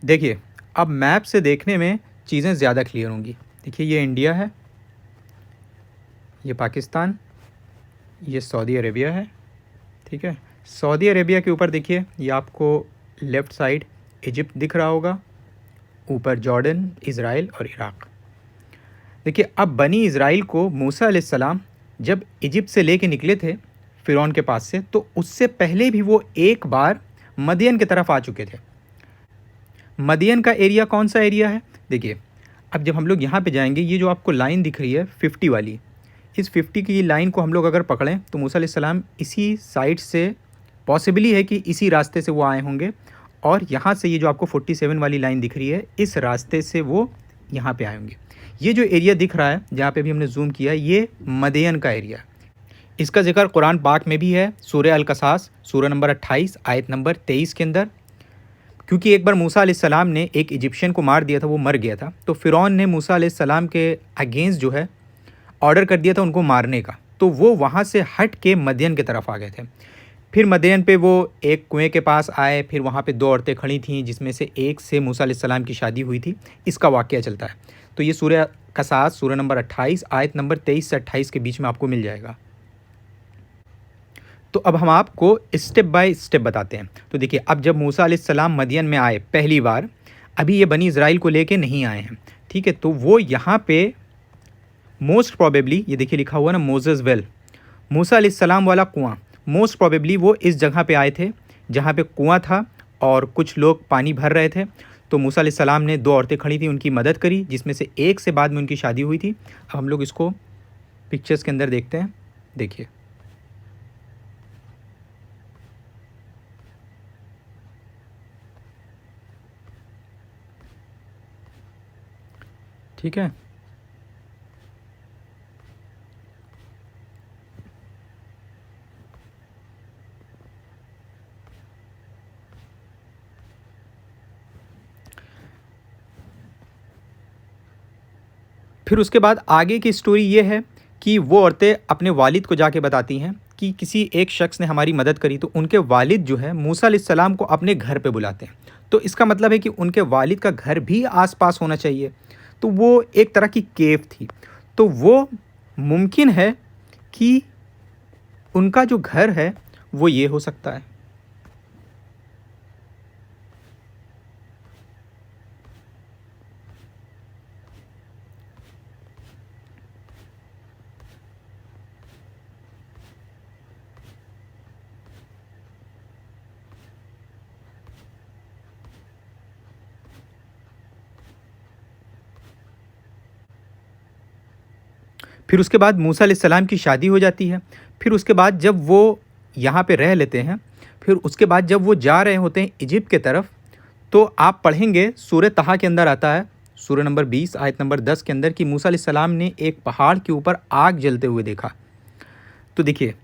देखिए, अब मैप से देखने में चीज़ें ज़्यादा क्लियर होंगी। देखिए, ये इंडिया है, ये पाकिस्तान, ये सऊदी अरेबिया है, ठीक है। सऊदी अरेबिया के ऊपर देखिए, ये आपको लेफ़्ट साइड इजिप्ट दिख रहा होगा, ऊपर जॉर्डन, इज़राइल और इराक़। देखिए, अब बनी इज़राइल को मूसा अलैहिस्सलाम जब इजिप्ट से लेके निकले थे फ़िरौन के पास से, तो उससे पहले भी वो एक बार मदियन की तरफ आ चुके थे। मदियन का एरिया कौन सा एरिया है? देखिए, अब जब हम लोग यहाँ पे जाएंगे, ये जो आपको लाइन दिख रही है 50 वाली, इस 50 की लाइन को हम लोग अगर पकड़ें तो मूसा अलैहिस्सलाम इसी साइड से, पॉसिबली है कि इसी रास्ते से वो आए होंगे, और यहाँ से ये जो आपको 47 वाली लाइन दिख रही है, इस रास्ते से वो यहाँ पे आए होंगे। ये जो एरिया दिख रहा है, जहाँ पे भी हमने जूम किया, ये मदियन का एरिया। इसका जिक्र कुरान पाक में भी है, सूरह अल कसास सूरह नंबर 28 आयत नंबर 23 के अंदर। क्योंकि एक बार मूसा अलैहिस्सलाम ने एक इजिप्शियन को मार दिया था, वो मर गया था, तो फ़िरौन ने मूसा अलैहिस्सलाम के अगेंस्ट जो है ऑर्डर कर दिया था उनको मारने का, तो वो वहाँ से हट के मदियन की तरफ आ गए थे। फिर मदियन पे वो एक कुएं के पास आए, फिर वहाँ पे 2 औरतें खड़ी थीं, जिसमें से एक से मूसा अलैहिस्सलाम की शादी हुई थी। इसका वाक़या चलता है। तो ये सूरह कसास सूरह नंबर 28 आयत नंबर 23 से 28 के बीच में आपको मिल जाएगा। तो अब हम आपको स्टेप बाय स्टेप बताते हैं। तो देखिए, अब जब मूसा अलैहिस्सलाम मदियन में आए पहली बार, अभी ये बनी इज़राइल को लेके नहीं आए हैं, ठीक है। तो वो यहाँ पे मोस्ट प्रोबेबली, ये देखिए लिखा हुआ ना मोसेस वेल, मूसा अलैहिस्सलाम वाला कुआं, मोस्ट प्रोबेबली वो इस जगह पे आए थे जहाँ पे कुआं था और कुछ लोग पानी भर रहे थे। तो मूसा अलैहिस्सलाम ने 2 औरतें खड़ी थी, उनकी मदद करी, जिसमें से एक से बाद में उनकी शादी हुई थी। अब हम लोग इसको पिक्चर्स के अंदर देखते हैं। देखिए, ठीक है। फिर उसके बाद आगे की स्टोरी ये है कि वो औरतें अपने वालिद को जाके बताती हैं कि किसी एक शख्स ने हमारी मदद करी, तो उनके वालिद जो है मूसा अलैहिस्सलाम को अपने घर पे बुलाते हैं। तो इसका मतलब है कि उनके वालिद का घर भी आस-पास होना चाहिए। तो वो एक तरह की केव थी। तो वो मुमकिन है कि उनका जो घर है वो ये हो सकता है। फिर उसके बाद मूसा अलैहिस्सलाम की शादी हो जाती है। फिर उसके बाद जब वो यहाँ पे रह लेते हैं, फिर उसके बाद जब वो जा रहे होते हैं इजिप्ट के तरफ, तो आप पढ़ेंगे सूरह तहा के अंदर आता है, सूरह नंबर 20 आयत नंबर 10 के अंदर, कि मूसा अलैहिस्सलाम ने एक पहाड़ के ऊपर आग जलते हुए देखा। तो देखिए,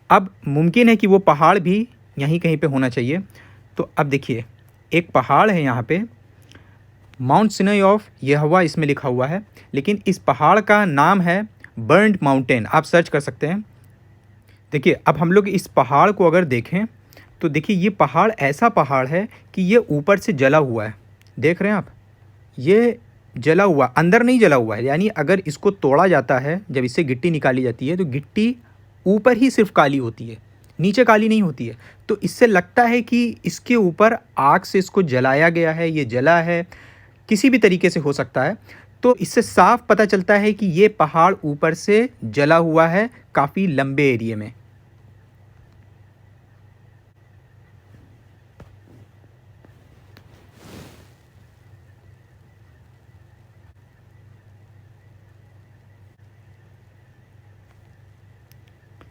अब मुमकिन है कि वो पहाड़ भी यहीं कहीं पे होना चाहिए। तो अब देखिए, एक पहाड़ है यहाँ पे, माउंट सिनाई ऑफ यहोवा इसमें लिखा हुआ है, लेकिन इस पहाड़ का नाम है बर्न्ड माउंटेन। आप सर्च कर सकते हैं। देखिए, अब हम लोग इस पहाड़ को अगर देखें तो देखिए, ये पहाड़ ऐसा पहाड़ है कि ये ऊपर से जला हुआ है। देख रहे हैं आप, ये जला हुआ, अंदर नहीं जला हुआ है। यानी अगर इसको तोड़ा जाता है, जब इससे गिट्टी निकाली जाती है, तो गिट्टी ऊपर ही सिर्फ काली होती है, नीचे काली नहीं होती है। तो इससे लगता है कि इसके ऊपर आग से इसको जलाया गया है, ये जला है, किसी भी तरीके से हो सकता है। तो इससे साफ पता चलता है कि ये पहाड़ ऊपर से जला हुआ है काफ़ी लंबे एरिया में।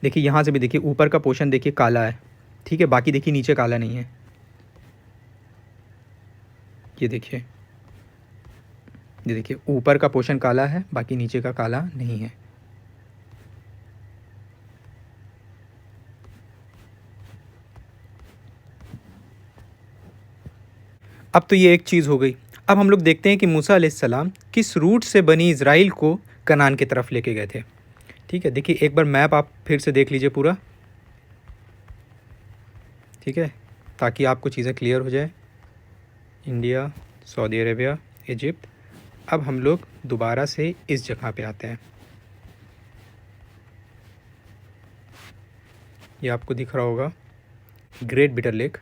देखिए, यहाँ से भी देखिए, ऊपर का पोर्शन देखिए काला है, ठीक है, बाकी देखिए नीचे काला नहीं है। ये देखिए, ये देखिए, ऊपर का पोर्शन काला है, बाकी नीचे का काला नहीं है। अब तो ये एक चीज़ हो गई। अब हम लोग देखते हैं कि मूसा अलैहिस्सलाम किस रूट से बनी इज़राइल को कनान की तरफ लेके गए थे। ठीक है, देखिए, एक बार मैप आप फिर से देख लीजिए पूरा, ठीक है, ताकि आपको चीज़ें क्लियर हो जाए। India, Saudi Arabia, Egypt. अब हम लोग दोबारा से इस जगह पे आते हैं। ये आपको दिख रहा होगा ग्रेट बिटर लेक।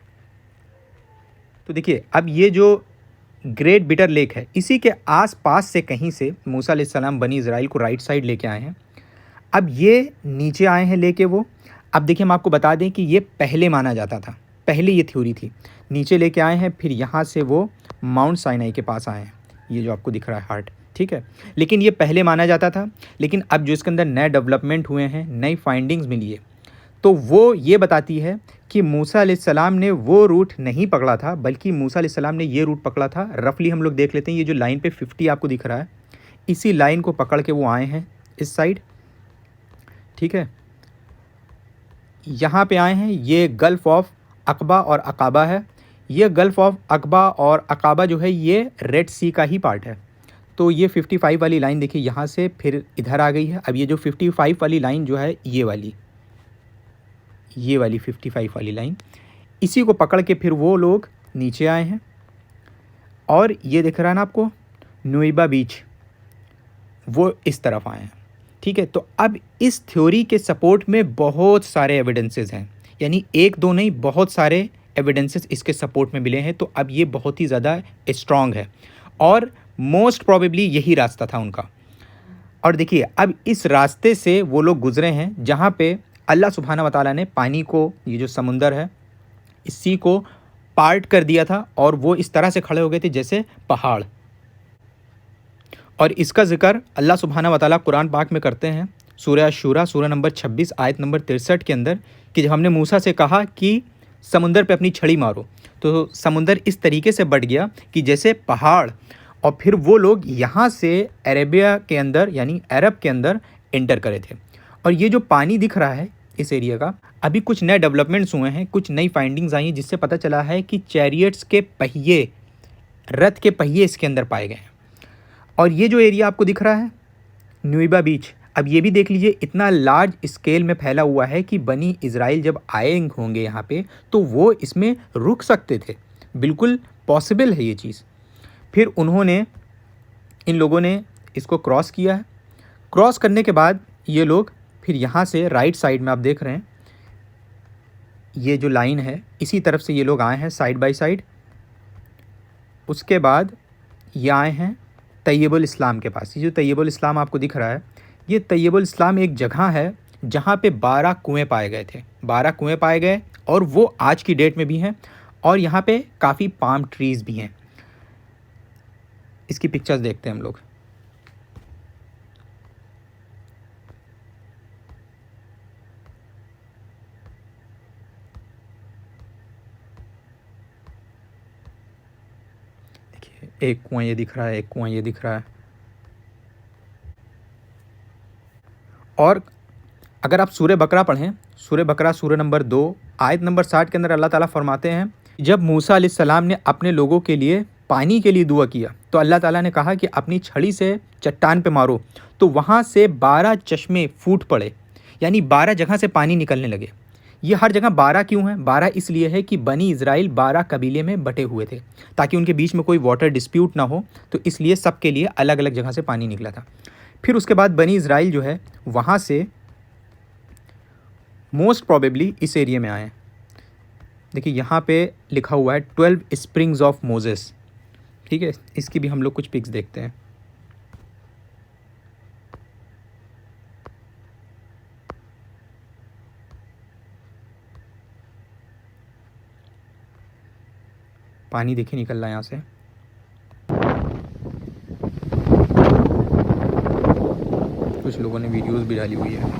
तो देखिए अब ये जो ग्रेट बिटर लेक है, इसी के आस पास से कहीं से मूसा अलैहिस्सलाम बनी इज़राइल को राइट साइड लेके आए हैं। अब ये नीचे आए हैं लेके वो। अब देखिए हम आपको बता दें कि ये पहले माना जाता था, पहले ये थ्योरी थी। नीचे लेके आए हैं, फिर यहाँ से वो माउंट साइनाई के पास आए हैं, ये जो आपको दिख रहा है हार्ट, ठीक है। लेकिन ये पहले माना जाता था, लेकिन अब जो इसके अंदर नए डेवलपमेंट हुए हैं, नई फाइंडिंग्स मिली है, तो वो ये बताती है कि मूसा अलैहिस्सलाम ने वो रूट नहीं पकड़ा था, बल्कि मूसा अलैहिस्सलाम ने ये रूट पकड़ा था। रफली हम लोग देख लेते हैं, ये जो लाइन पे 50 आपको दिख रहा है, इसी लाइन को पकड़ के वो आए हैं इस साइड, ठीक है। यहाँ पे आए हैं, ये गल्फ़ ऑफ अक़बा और अक़ाबा है। ये गल्फ़ ऑफ अक़बा और अक़ाबा जो है ये रेड सी का ही पार्ट है। तो ये 55 वाली लाइन देखिए यहाँ से फिर इधर आ गई है। अब ये जो 55 वाली लाइन जो है ये वाली 55 वाली लाइन, इसी को पकड़ के फिर वो लोग नीचे आए हैं। और ये दिख रहा है ना आपको नुइबा बीच, वो इस तरफ आए हैं, ठीक है। तो अब इस थ्योरी के सपोर्ट में बहुत सारे एविडेंसेस हैं, यानी एक दो नहीं, बहुत सारे एविडेंसेस इसके सपोर्ट में मिले हैं। तो अब ये बहुत ही ज़्यादा स्ट्रॉन्ग है और मोस्ट प्रोबेबली यही रास्ता था उनका। और देखिए अब इस रास्ते से वो लोग गुजरे हैं जहाँ पे अल्लाह सुब्हाना व तआला ने पानी को, ये जो समुंदर है, इसी को पार्ट कर दिया था और वो इस तरह से खड़े हो गए थे जैसे पहाड़। और इसका ज़िक्र अल्लाह सुब्हाना व तआला कुरान पाक में करते हैं, सूरह शूरा सूरह नंबर 26 आयत नंबर 63 के अंदर, कि जब हमने मूसा से कहा कि समुंदर पे अपनी छड़ी मारो, तो समुंदर इस तरीके से बढ़ गया कि जैसे पहाड़। और फिर वो लोग यहाँ से अरेबिया के अंदर, यानी अरब के अंदर एंटर करे थे। और ये जो पानी दिख रहा है इस एरिया का, अभी कुछ नए डेवलपमेंट्स हुए हैं, कुछ नई फाइंडिंग्स आई हैं, जिससे पता चला है कि चैरियट्स के पहिए, रथ के पहिए इसके अंदर पाए गए हैं। और ये जो एरिया आपको दिख रहा है नुइबा बीच, अब ये भी देख लीजिए, इतना लार्ज स्केल में फैला हुआ है कि बनी इज़राइल जब आए होंगे यहाँ पे तो वो इसमें रुक सकते थे, बिल्कुल पॉसिबल है ये चीज़। फिर उन्होंने, इन लोगों ने इसको क्रॉस किया है। क्रॉस करने के बाद ये लोग फिर यहाँ से राइट साइड में आप देख रहे हैं, ये जो लाइन है इसी तरफ से ये लोग आए हैं साइड बाय साइड। उसके बाद ये आए हैं तैयबुल इस्लाम के पास। ये जो तैयबुल इस्लाम आपको दिख रहा है, ये तैयबुल इस्लाम एक जगह है जहाँ पे 12 कुएँ पाए गए थे, 12 कुएँ पाए गए, और वो आज की डेट में भी हैं। और यहाँ पे काफ़ी पाम ट्रीज़ भी हैं। इसकी पिक्चर्स देखते हैं हम लोग। देखिए एक कुआं ये दिख रहा है, एक कुआं ये दिख रहा है। और अगर आप सूरह बकरा पढ़ें, सूरह बकरा सूरह नंबर 2 आयत नंबर 60 के अंदर अल्लाह ताला फरमाते हैं, जब मूसा अलैहिस्सलाम ने अपने लोगों के लिए पानी के लिए दुआ किया तो अल्लाह ताला ने कहा कि अपनी छड़ी से चट्टान पे मारो, तो वहाँ से 12 चश्मे फूट पड़े, यानी 12 जगह से पानी निकलने लगे। ये हर जगह 12 क्यों है? 12 इसलिए है कि बनी इज़राइल 12 कबीले में बटे हुए थे, ताकि उनके बीच में कोई वाटर डिस्प्यूट ना हो, तो इसलिए सबके लिए अलग अलग जगह से पानी निकला था। फिर उसके बाद बनी इज़राइल जो है वहाँ से मोस्ट प्रोबेबली इस एरिया में आए। देखिए यहाँ पे लिखा हुआ है 12 स्प्रिंग्स ऑफ मोजेस, ठीक है। इसकी भी हम लोग कुछ पिक्स देखते हैं। पानी देखिए निकल रहा है यहाँ से। कुछ लोगों ने वीडियोस भी डाली हुई है।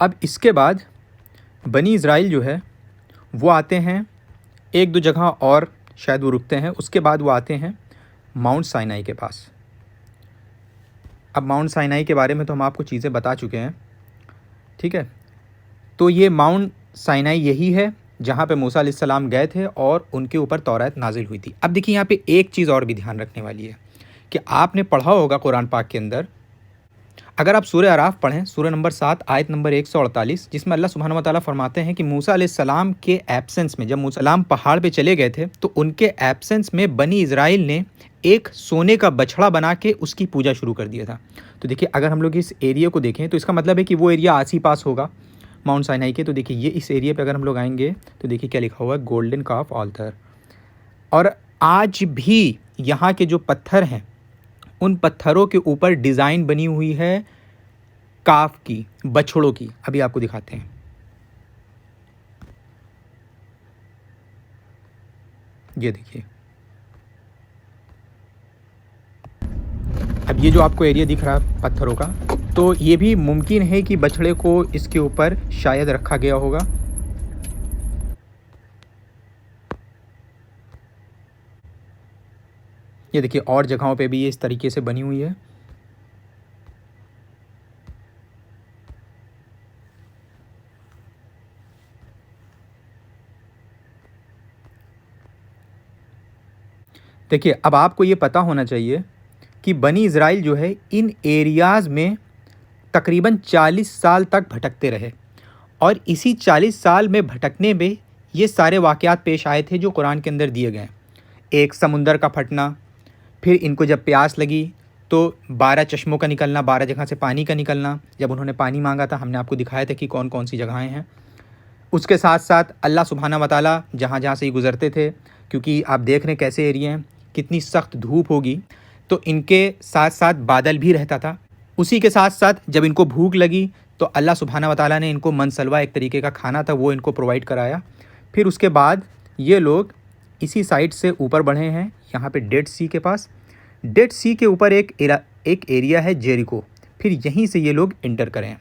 अब इसके बाद बनी इज़राइल जो है वो आते हैं एक दो जगह और, शायद वो रुकते हैं। उसके बाद वो आते हैं माउंट साइनाई के पास। अब माउंट साइनाई के बारे में तो हम आपको चीज़ें बता चुके हैं। ठीक है। तो ये माउंट साइनाई यही है जहाँ पे मूसा अलैहिस्सलाम गए थे और उनके ऊपर तौरात नाजिल हुई थी। अब देखिए यहाँ पे एक चीज़ और भी ध्यान रखने वाली है कि आपने पढ़ा होगा कुरान पाक के अंदर, अगर आप सूरह अराफ पढ़ें, सूरह नंबर 7 आयत नंबर 148, जिसमें अल्लाह सुब्हानहू व तआला फरमाते हैं कि मूसा अलैहिस्सलाम के एब्सेंस में, जब मूसा अलैहिस्सलाम पहाड़ पे चले गए थे तो उनके एब्सेंस में बनी इज़राइल ने एक सोने का बछड़ा बना के उसकी पूजा शुरू कर दिया था। तो देखिए अगर हम लोग इस एरिया को देखें तो इसका मतलब है कि वो एरिया आस ही पास होगा माउंट साइनाई के। तो देखिए ये इस एरिया पे अगर हम लोग आएंगे तो देखिए क्या लिखा हुआ है, गोल्डन काफ ऑल्टर। और आज भी यहाँ के जो पत्थर हैं उन पत्थरों के ऊपर डिज़ाइन बनी हुई है काफ की, बछड़ों की। अभी आपको दिखाते हैं। ये देखिए, अब ये जो आपको एरिया दिख रहा है पत्थरों का, तो ये भी मुमकिन है कि बछड़े को इसके ऊपर शायद रखा गया होगा। ये देखिए और जगहों पे भी ये इस तरीके से बनी हुई है। देखिए अब आपको ये पता होना चाहिए कि बनी इज़राइल जो है इन एरियाज़ में तकरीबन 40 साल तक भटकते रहे, और इसी 40 साल में भटकने में ये सारे वाक़यात पेश आए थे जो कुरान के अंदर दिए गए हैं। एक समुंदर का फटना, फिर इनको जब प्यास लगी तो 12 चश्मों का निकलना, 12 जगह से पानी का निकलना। जब उन्होंने पानी मांगा था हमने आपको दिखाया था कि कौन कौन सी जगहें हैं। उसके साथ साथ अल्लाह सुब्हाना व तआला जहाँ जहाँ से ये गुज़रते थे, क्योंकि आप देख रहे हैं कैसे एरिया हैं, कितनी सख्त धूप होगी, तो इनके साथ साथ बादल भी रहता था। उसी के साथ साथ जब इनको भूख लगी तो अल्लाह सुब्हाना व तआला ने इनको मनसलवा, एक तरीके का खाना था, वो इनको प्रोवाइड कराया। फिर उसके बाद ये लोग इसी साइड से ऊपर बढ़े हैं, यहाँ पे डेड सी के पास। डेड सी के ऊपर एक एरिया है जेरिको, फिर यहीं से ये लोग इंटर करें हैं।